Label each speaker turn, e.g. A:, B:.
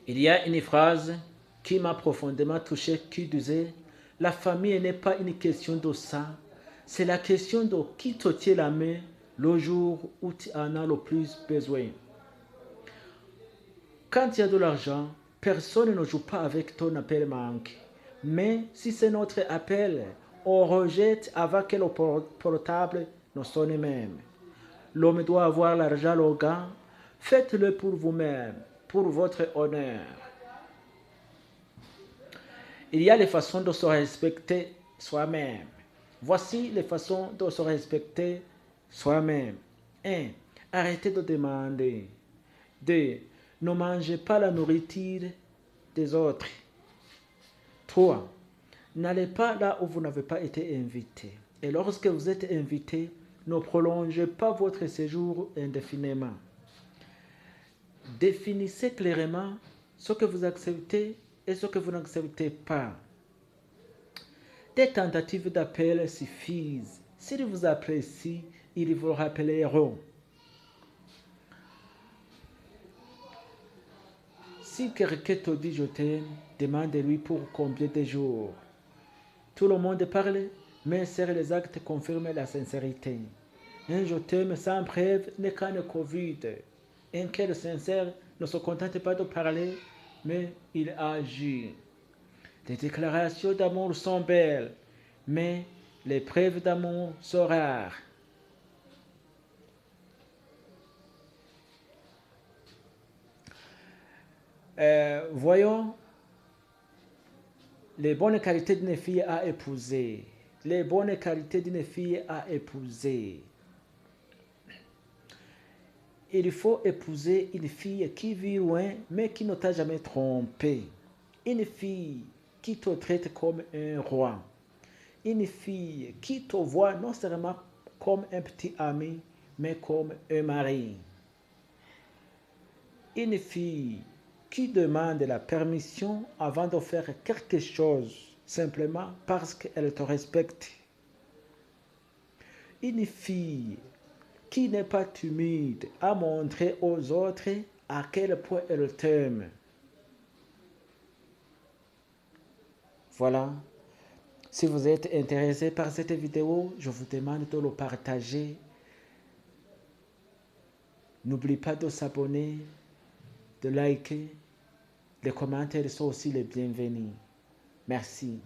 A: Il y a une phrase qui m'a profondément touché qui disait « La famille n'est pas une question de ça, c'est la question de qui te tient la main le jour où tu en as le plus besoin. » Quand il y a de l'argent, personne ne joue pas avec ton appel manque. Mais si c'est notre appel, on rejette avant que le portable ne sonne même. L'homme doit avoir l'argent au gars. Faites-le pour vous-même, pour votre honneur. Il y a les façons de se respecter soi-même. Voici les façons de se respecter soi-même. 1. Arrêtez de demander. 2. Ne mangez pas la nourriture des autres. 3. N'allez pas là où vous n'avez pas été invité. Et lorsque vous êtes invité, ne prolongez pas votre séjour indéfiniment. Définissez clairement ce que vous acceptez et ce que vous n'acceptez pas. Des tentatives d'appel suffisent. S'ils vous apprécient, ils vous rappelleront. Si quelqu'un te dit je t'aime, demande-lui pour combien de jours. Tout le monde parle, mais seuls les actes confirment la sincérité. Un je t'aime sans preuve n'est qu'un Covid. Un cœur sincère ne se contente pas de parler, mais il agit. Les déclarations d'amour sont belles, mais les preuves d'amour sont rares. Voyons les bonnes qualités d'une fille à épouser. Les bonnes qualités d'une fille à épouser. Il faut épouser une fille qui vit loin, mais qui ne t'a jamais trompé. Une fille qui te traite comme un roi. Une fille qui te voit non seulement comme un petit ami, mais comme un mari. Une fille qui demande la permission avant de faire quelque chose, simplement parce qu'elle te respecte. Une fille qui n'est pas timide à montrer aux autres à quel point elle t'aime. Voilà. Si vous êtes intéressé par cette vidéo, je vous demande de le partager. N'oubliez pas de s'abonner, de liker. Les commentaires sont aussi les bienvenus. Merci.